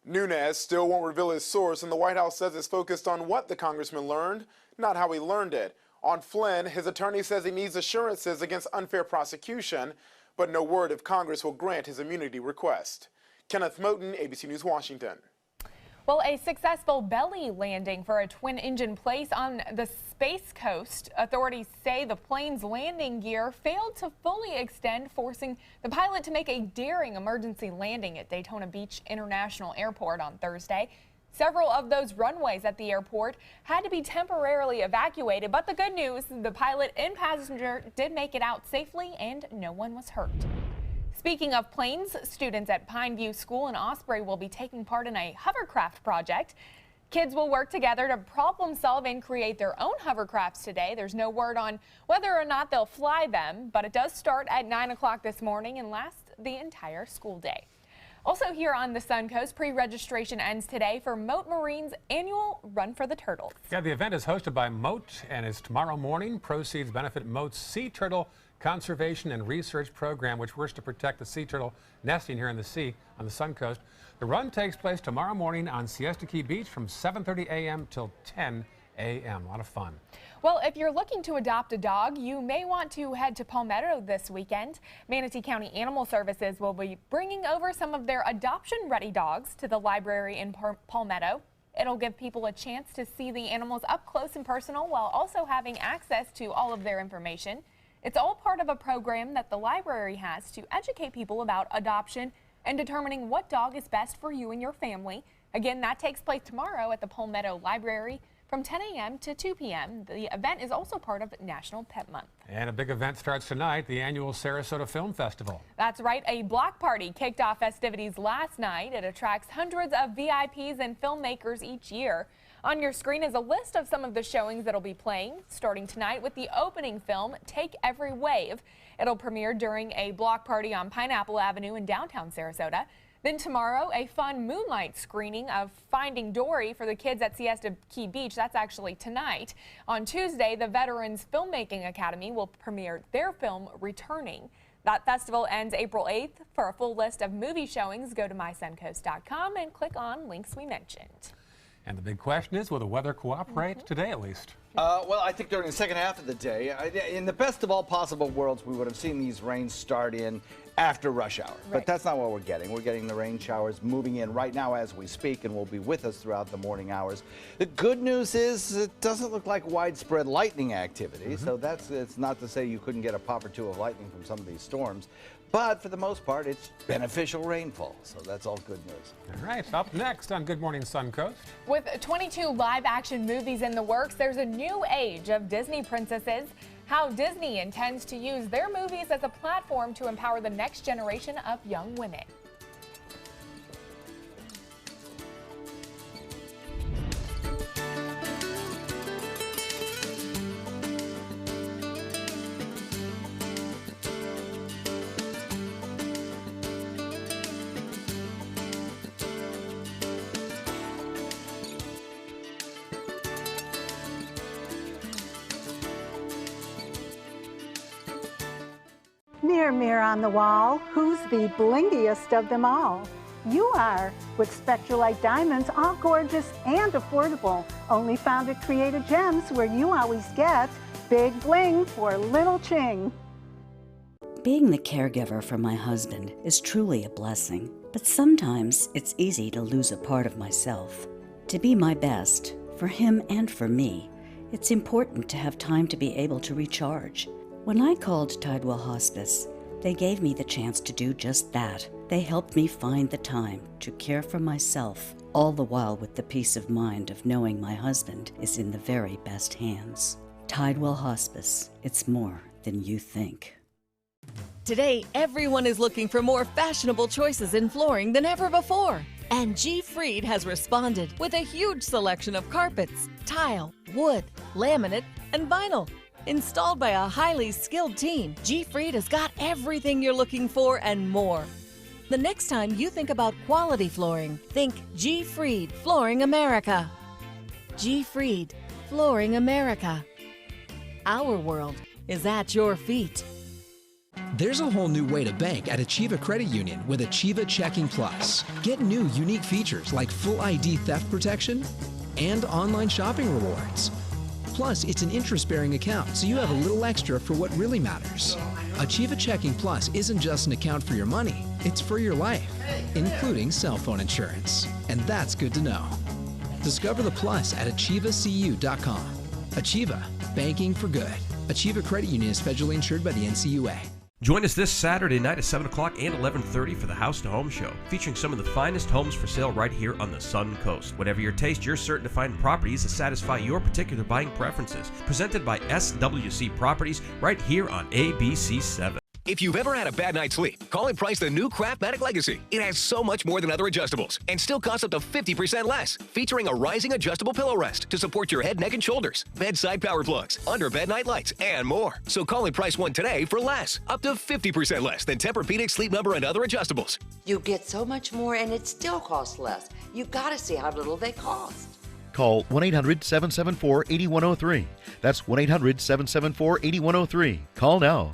Nunes still won't reveal his source, and the White House says it's focused on what the congressman learned, not how he learned it. On Flynn, his attorney says he needs assurances against unfair prosecution, but no word if Congress will grant his immunity request. Kenneth Moten, ABC News, Washington. Well, a successful belly landing for a twin-engine place on the Space Coast. Authorities say the plane's landing gear failed to fully extend, forcing the pilot to make a daring emergency landing at Daytona Beach International Airport on Thursday. Several of those runways at the airport had to be temporarily evacuated, but the good news, the pilot and passenger did make it out safely and no one was hurt. Speaking of planes, students at Pineview School in Osprey will be taking part in a hovercraft project. Kids will work together to problem solve and create their own hovercrafts today. There's no word on whether or not they'll fly them, but it does start at 9 o'clock this morning and last the entire school day. Also here on the Suncoast, pre-registration ends today for Mote Marine's annual Run for the Turtles. Yeah, the event is hosted by Mote and is tomorrow morning. Proceeds benefit Mote's Sea Turtle Conservation and Research Program, which works to protect the sea turtle nesting here in the sea on the Suncoast. The run takes place tomorrow morning on Siesta Key Beach from 7:30 a.m. till 10 a.m. A lot of fun. Well, if you're looking to adopt a dog, you may want to head to Palmetto this weekend. Manatee County Animal Services will be bringing over some of their adoption-ready dogs to the library in Palmetto. It'll give people a chance to see the animals up close and personal while also having access to all of their information. It's all part of a program that the library has to educate people about adoption and determining what dog is best for you and your family. Again, that takes place tomorrow at the Palmetto Library from 10 a.m. to 2 p.m. The event is also part of National Pet Month. And a big event starts tonight, the annual Sarasota Film Festival. That's right. A block party kicked off festivities last night. It attracts hundreds of VIPs and filmmakers each year. On your screen is a list of some of the showings that'll be playing, starting tonight with the opening film, Take Every Wave. It'll premiere during a block party on Pineapple Avenue in downtown Sarasota. Then tomorrow, a fun moonlight screening of Finding Dory for the kids at Siesta Key Beach. That's actually tonight. On Tuesday, the Veterans Filmmaking Academy will premiere their film, Returning. That festival ends April 8th. For a full list of movie showings, go to mysuncoast.com and click on links we mentioned. And the big question is, will the weather cooperate today at least? Well, I think during the second half of the day, in the best of all possible worlds, we would have seen these rains start in after rush hour. But that's not what we're getting. We're getting the rain showers moving in right now as we speak and will be with us throughout the morning hours. The good news is it doesn't look like widespread lightning activity. So it's not to say you couldn't get a pop or two of lightning from some of these storms. But for the most part, it's beneficial rainfall. So that's all good news. All right, up next on Good Morning Suncoast. With 22 live-action movies in the works, there's a new age of Disney princesses. How Disney intends to use their movies as a platform to empower the next generation of young women. Mirror, mirror on the wall, who's the blingiest of them all? You are, with Spectralite diamonds, all gorgeous and affordable. Only found at Creative Gems, where you always get big bling for little ching. Being the caregiver for my husband is truly a blessing, but sometimes it's easy to lose a part of myself. To be my best, for him and for me, it's important to have time to be able to recharge. When I called Tidewell Hospice, they gave me the chance to do just that. They helped me find the time to care for myself, all the while with the peace of mind of knowing my husband is in the very best hands. Tidewell Hospice, it's more than you think. Today, everyone is looking for more fashionable choices in flooring than ever before. And G. Fried has responded with a huge selection of carpets, tile, wood, laminate, and vinyl. Installed by a highly skilled team, G. Fried has got everything you're looking for and more. The next time you think about quality flooring, think G. Fried Flooring America. G. Fried Flooring America. Our world is at your feet. There's a whole new way to bank at Achieva Credit Union with Achieva Checking Plus. Get new unique features like full ID theft protection and online shopping rewards. Plus, it's an interest-bearing account, so you have a little extra for what really matters. Achieva Checking Plus isn't just an account for your money, it's for your life, including cell phone insurance. And that's good to know. Discover the plus at achievacu.com. Achieva, banking for good. Achieva Credit Union is federally insured by the NCUA. Join us this Saturday night at 7 o'clock and 11:30 for the House to Home Show, featuring some of the finest homes for sale right here on the Suncoast. Whatever your taste, you're certain to find properties that satisfy your particular buying preferences. Presented by SWC Properties right here on ABC 7. If you've ever had a bad night's sleep, call and price the new Craftmatic Legacy. It has so much more than other adjustables and still costs up to 50% less. Featuring a rising adjustable pillow rest to support your head, neck, and shoulders, bedside power plugs, under bed night lights, and more. So call and price one today for less, up to 50% less than Tempur-Pedic, Sleep Number, and other adjustables. You get so much more and it still costs less. You gotta see how little they cost. Call 1-800-774-8103. That's 1-800-774-8103. Call now.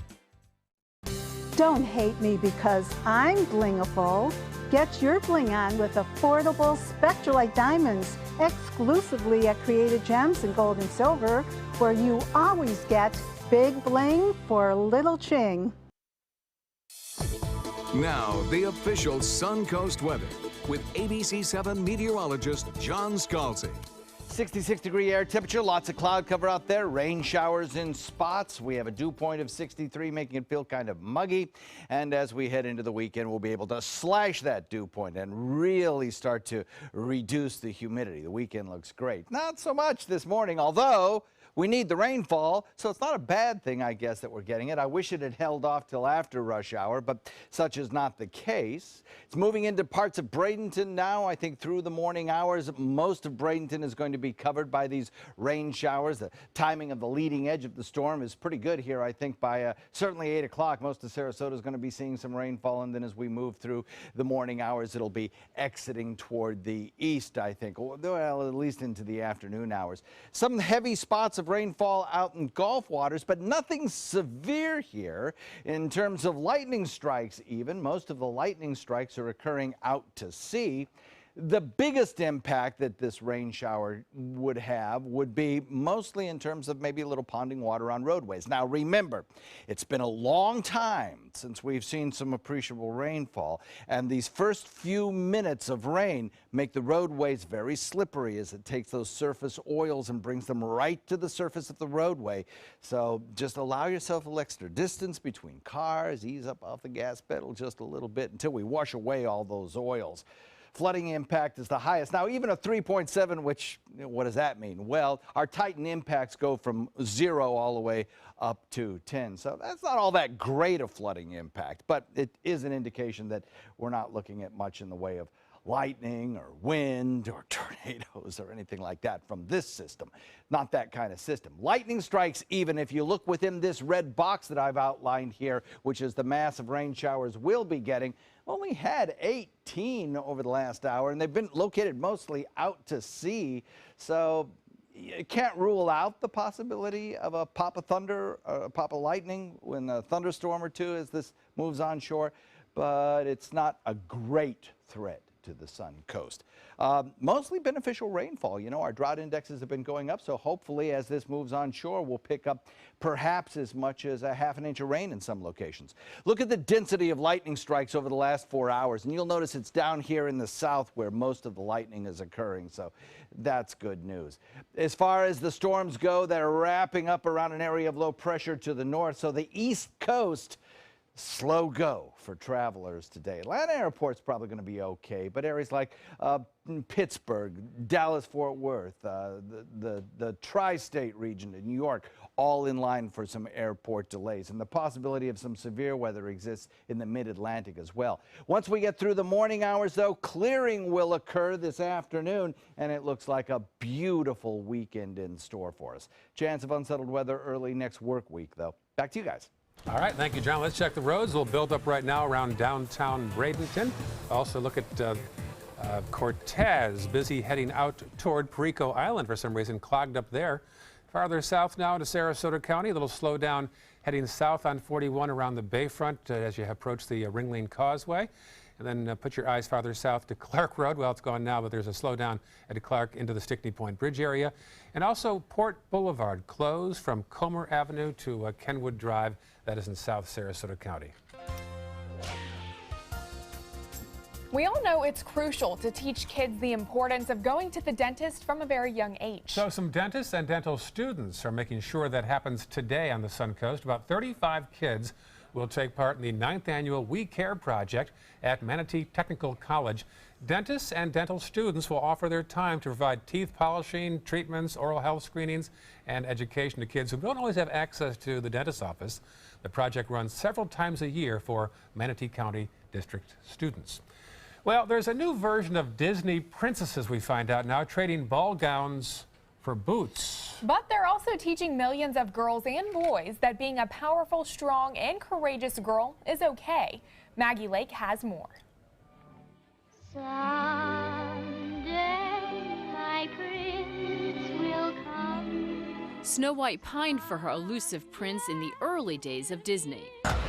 Don't hate me because I'm blingable. Get your bling on with affordable Spectralite diamonds exclusively at Creative Gems in gold and silver, where you always get big bling for little ching. Now, the official Suncoast weather with ABC 7 meteorologist John Scalzi. 66-degree air temperature, lots of cloud cover out there, rain showers in spots. We have a dew point of 63, making it feel kind of muggy. And as we head into the weekend, we'll be able to slash that dew point and really start to reduce the humidity. The weekend looks great. Not so much this morning, although we need the rainfall, so it's not a bad thing, I guess, that we're getting it. I wish it had held off till after rush hour, but such is not the case. It's moving into parts of Bradenton now. I think through the morning hours, most of Bradenton is going to be covered by these rain showers. The timing of the leading edge of the storm is pretty good here, I think, by certainly 8 o'clock. Most of Sarasota is going to be seeing some rainfall, and then as we move through the morning hours, it'll be exiting toward the east, I think, well, at least into the afternoon hours. Some heavy spots of rainfall out in Gulf waters, but nothing severe here in terms of lightning strikes even. Most of the lightning strikes are occurring out to sea. The biggest impact that this rain shower would have would be mostly in terms of maybe a little ponding water on roadways. Now remember, it's been a long time since we've seen some appreciable rainfall, and these first few minutes of rain make the roadways very slippery as it takes those surface oils and brings them right to the surface of the roadway. So just allow yourself a little extra distance between cars, ease up off the gas pedal just a little bit until we wash away all those oils. Flooding impact is the highest. Now, even a 3.7, which, what does that mean? Well, our Titan impacts go from 0 all the way up to 10. So that's not all that great a flooding impact, but it is an indication that we're not looking at much in the way of lightning or wind or tornadoes or anything like that from this system. Not that kind of system. Lightning strikes, even if you look within this red box that I've outlined here, which is the massive rain showers we'll be getting, only had 18 over the last hour, and they've been located mostly out to sea. So you can't rule out the possibility of a pop of thunder, a pop of lightning when a thunderstorm or two as this moves onshore. but it's not a great threat to the Suncoast. Mostly beneficial rainfall. You know, our drought indexes have been going up, so hopefully as this moves onshore, we'll pick up perhaps as much as a ½ inch of rain in some locations. Look at the density of lightning strikes over the last 4 hours, and you'll notice it's down here in the south where most of the lightning is occurring, so that's good news. As far as the storms go, they're wrapping up around an area of low pressure to the north, so the East Coast, slow go for travelers today. Atlanta Airport's probably going to be okay, but areas like Pittsburgh, Dallas-Fort Worth, the tri-state region in New York, all in line for some airport delays. And the possibility of some severe weather exists in the mid-Atlantic as well. Once we get through the morning hours, though, clearing will occur this afternoon, and it looks like a beautiful weekend in store for us. Chance of unsettled weather early next work week, though. Back to you guys. All right, thank you, John. Let's check the roads. We'll build up right now around downtown Bradenton. Also look at Cortez, busy heading out toward Perico Island for some reason, clogged up there. Farther south now into Sarasota County, a little slowdown heading south on 41 around the Bayfront as you approach the Ringling Causeway. And then put your eyes farther south to Clark Road. Well, it's gone now, but there's a slowdown at Clark into the Stickney Point Bridge area. And also Port Boulevard closed from Comer Avenue to Kenwood Drive. That is in South Sarasota County. We all know it's crucial to teach kids the importance of going to the dentist from a very young age. So some dentists and dental students are making sure that happens today on the Suncoast. About 35 kids will take part in the 9th annual We Care project at Manatee Technical College. Dentists and dental students will offer their time to provide teeth polishing, treatments, oral health screenings, and education to kids who don't always have access to the dentist's office. The project runs several times a year for Manatee County District students. Well, there's a new version of Disney princesses, we find out now, trading ball gowns for boots. But they're also teaching millions of girls and boys that being a powerful, strong, and courageous girl is okay. Maggie Lake has more. Someday my prince will come. Snow White pined for her elusive prince in the early days of Disney.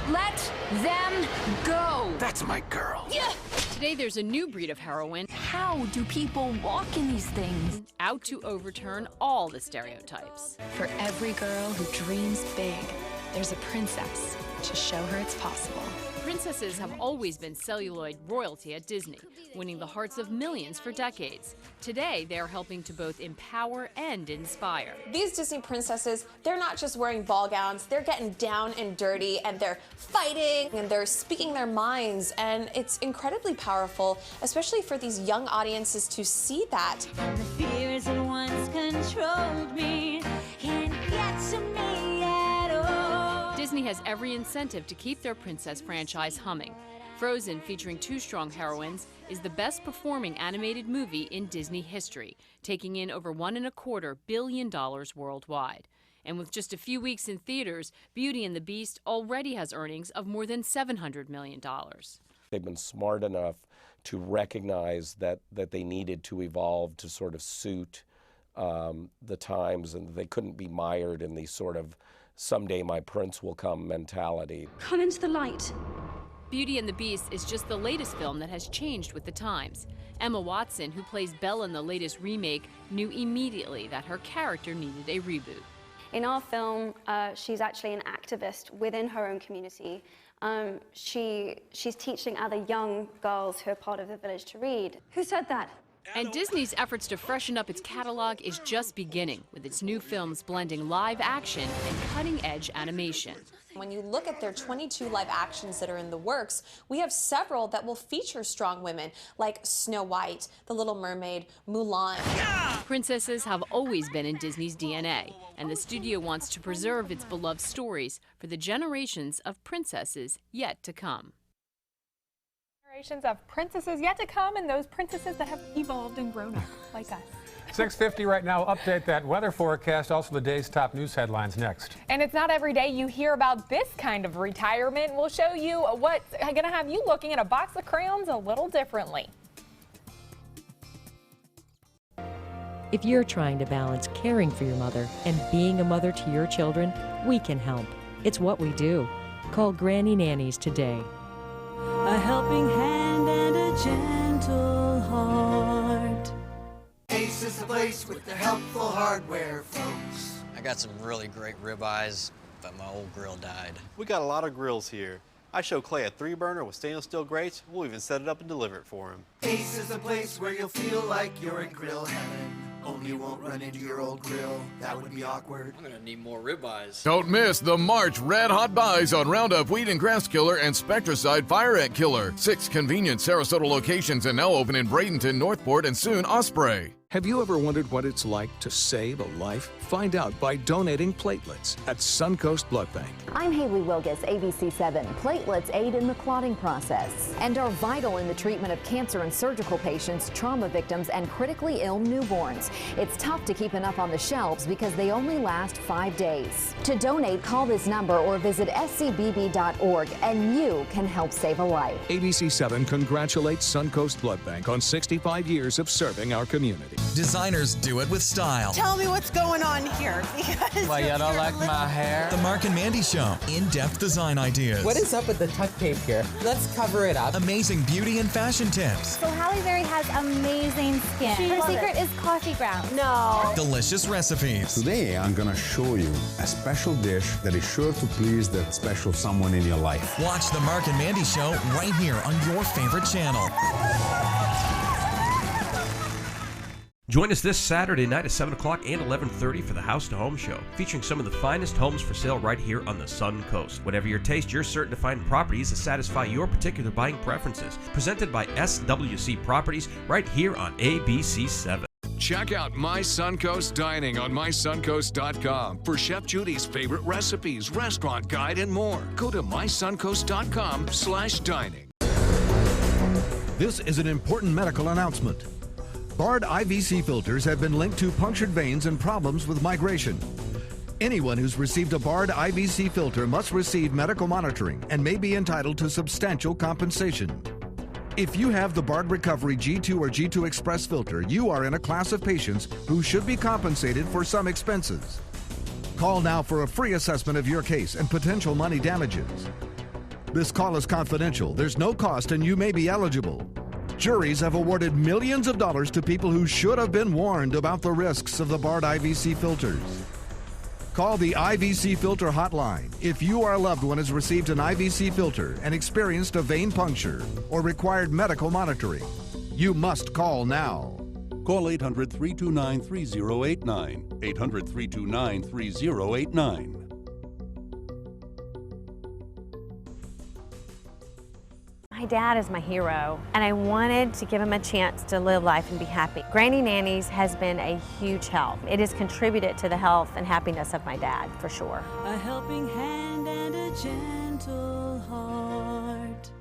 Let them go. That's my girl. Yeah. Today there's a new breed of heroine. How do people walk in these things? Out to overturn all the stereotypes. For every girl who dreams big, there's a princess to show her it's possible. Princesses have always been celluloid royalty at Disney, winning the hearts of millions for decades. Today, they are helping to both empower and inspire. These Disney princesses, they're not just wearing ball gowns, they're getting down and dirty, and they're fighting, and they're speaking their minds, and it's incredibly powerful, especially for these young audiences to see that. And the fears that once controlled me can't get to me at all. Disney has every incentive to keep their princess franchise humming. Frozen, featuring two strong heroines, is the best performing animated movie in Disney history, taking in over $1.25 billion worldwide. And with just a few weeks in theaters, Beauty and the Beast already has earnings of more than $700 million. They've been smart enough to recognize that they needed to evolve to sort of suit the times, and they couldn't be mired in the sort of someday my prince will come mentality. Come into the light. Beauty and the Beast is just the latest film that has changed with the times. Emma Watson, who plays Belle in the latest remake, knew immediately that her character needed a reboot. In our film, she's actually an activist within her own community. She's teaching other young girls who are part of the village to read. Who said that? And Disney's efforts to freshen up its catalog is just beginning, with its new films blending live action and cutting-edge animation. When you look at their 22 live actions that are in the works, we have several that will feature strong women, like Snow White, The Little Mermaid, Mulan. Princesses have always been in Disney's DNA, and the studio wants to preserve its beloved stories for the generations of princesses yet to come. Generations of princesses yet to come, and those princesses that have evolved and grown up like us. 6:50 right now. Update that weather forecast. Also the day's top news headlines next. And it's not every day you hear about this kind of retirement. We'll show you what's going to have you looking at a box of crayons a little differently. If you're trying to balance caring for your mother and being a mother to your children, we can help. It's what we do. Call Granny Nannies today. a helping hand and a gentle heart. Ace is the place with the helpful hardware, folks. I got some really great ribeyes, but my old grill died. We got a lot of grills here. I show Clay a 3-burner with stainless steel grates. We'll even set it up and deliver it for him. Ace is the place where you'll feel like you're in grill heaven. Only you won't run into your old grill. That would be awkward. I'm gonna need more ribeyes. Don't miss the March Red Hot Buys on Roundup Weed and Grass Killer and Spectracide Fire Ant Killer. 6 convenient Sarasota locations and now open in Bradenton, Northport, and soon Osprey. Have you ever wondered what it's like to save a life? Find out by donating platelets at Suncoast Blood Bank. I'm Haley Wilgus, ABC7. Platelets aid in the clotting process and are vital in the treatment of cancer and surgical patients, trauma victims, and critically ill newborns. It's tough to keep enough on the shelves because they only last 5 days. To donate, call this number or visit scbb.org and you can help save a life. ABC7 congratulates Suncoast Blood Bank on 65 years of serving our community. Designers do it with style. Tell me what's going on here. Because Why, you don't like my hair? The Mark and Mandy Show. In-depth design ideas. What is up with the tuck tape here? Let's cover it up. Amazing beauty and fashion tips. So Halle Berry has amazing skin. Her secret is coffee grounds. No. Delicious recipes. Today, I'm going to show you a special dish that is sure to please that special someone in your life. Watch the Mark and Mandy Show right here on your favorite channel. Join us this Saturday night at 7 o'clock and 11:30 for the House to Home Show, featuring some of the finest homes for sale right here on the Suncoast. Whatever your taste, you're certain to find properties that satisfy your particular buying preferences. Presented by SWC Properties right here on ABC7. Check out My Suncoast Dining on mysuncoast.com for Chef Judy's favorite recipes, restaurant guide, and more. Go to mysuncoast.com/dining. This is an important medical announcement. Bard IVC filters have been linked to punctured veins and problems with migration. Anyone who's received a Bard IVC filter must receive medical monitoring and may be entitled to substantial compensation. If you have the Bard Recovery G2 or G2 Express filter, you are in a class of patients who should be compensated for some expenses. Call now for a free assessment of your case and potential money damages. This call is confidential, there's no cost, and you may be eligible. Juries have awarded millions of dollars to people who should have been warned about the risks of the Bard IVC filters. Call the IVC Filter Hotline if you or a loved one has received an IVC filter and experienced a vein puncture or required medical monitoring. You must call now. Call 800-329-3089. 800-329-3089. My dad is my hero, and I wanted to give him a chance to live life and be happy. Granny Nannies has been a huge help. It has contributed to the health and happiness of my dad, for sure. A helping hand and a gentle heart.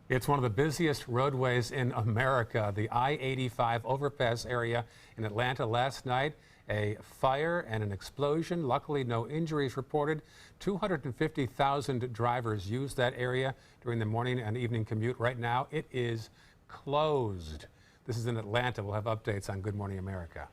It's one of the busiest roadways in America, the I-85 overpass area in Atlanta last night. A fire and an explosion. Luckily, no injuries reported. 250,000 drivers used that area during the morning and evening commute. Right now, it is closed. This is in Atlanta. We'll have updates on Good Morning America.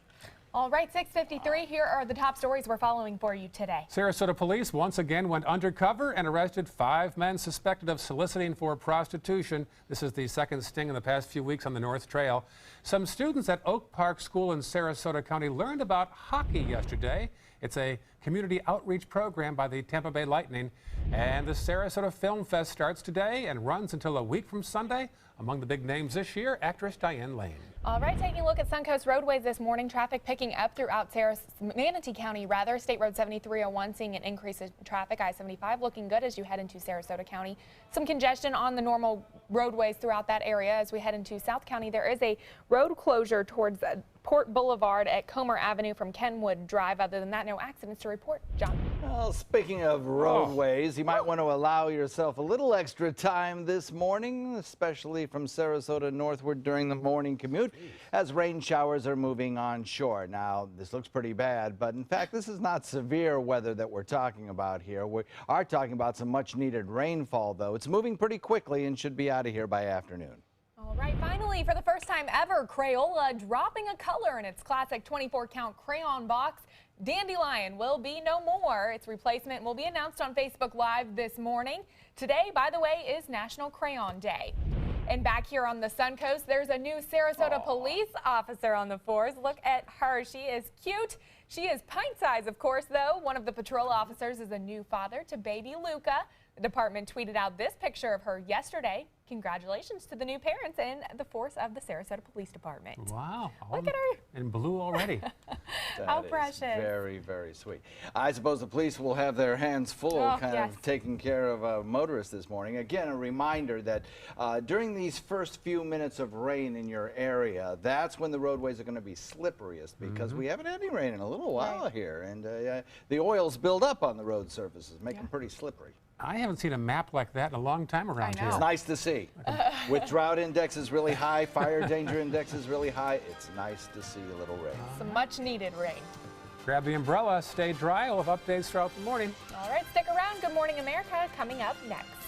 All right, 6:53. Here are the top stories we're following for you today. Sarasota police once again went undercover and arrested 5 men suspected of soliciting for prostitution. This is the second sting in the past few weeks on the North Trail. Some students at Oak Park School in Sarasota County learned about hockey yesterday. It's a community outreach program by the Tampa Bay Lightning. And the Sarasota Film Fest starts today and runs until a week from Sunday. Among the big names this year, actress Diane Lane. All right, taking a look at Suncoast roadways this morning. Traffic picking up throughout Manatee County, State Road 7301 seeing an increase in traffic. I-75 looking good as you head into Sarasota County. Some congestion on the normal roadways throughout that area. As we head into South County, there is a road closure towards Port Boulevard at Comer Avenue from Kenwood Drive. Other than that, no accidents to report. John. Well, speaking of roadways, you might want to allow yourself a little extra time this morning, especially from Sarasota northward during the morning commute, as rain showers are moving on shore. Now, this looks pretty bad, but in fact, this is not severe weather that we're talking about here. We are talking about some much needed rainfall, though. It's moving pretty quickly and should be out of here by afternoon. All right, finally, for the first time ever, Crayola dropping a color in its classic 24-count crayon box. Dandelion will be no more. Its replacement will be announced on Facebook Live this morning. Today, by the way, is National Crayon Day. And back here on the Suncoast, there's a new Sarasota police officer on the force. Look at her. She is cute. She is pint-sized, of course, though. One of the patrol officers is a new father to baby Luca. The department tweeted out this picture of her yesterday. Congratulations to the new parents and the force of the Sarasota Police Department. Wow. Look at her. In blue already. How precious. Very, very sweet. I suppose the police will have their hands full of taking care of motorists this morning. Again, a reminder that during these first few minutes of rain in your area, that's when the roadways are going to be slipperiest because we haven't had any rain in a little while here. And the oils build up on the road surfaces, make them pretty slippery. I haven't seen a map like that in a long time around here. It's nice to see. With drought indexes really high, fire danger indexes really high, it's nice to see a little rain. Some much needed rain. Grab the umbrella, stay dry. We'll have updates throughout the morning. All right, stick around. Good Morning America coming up next.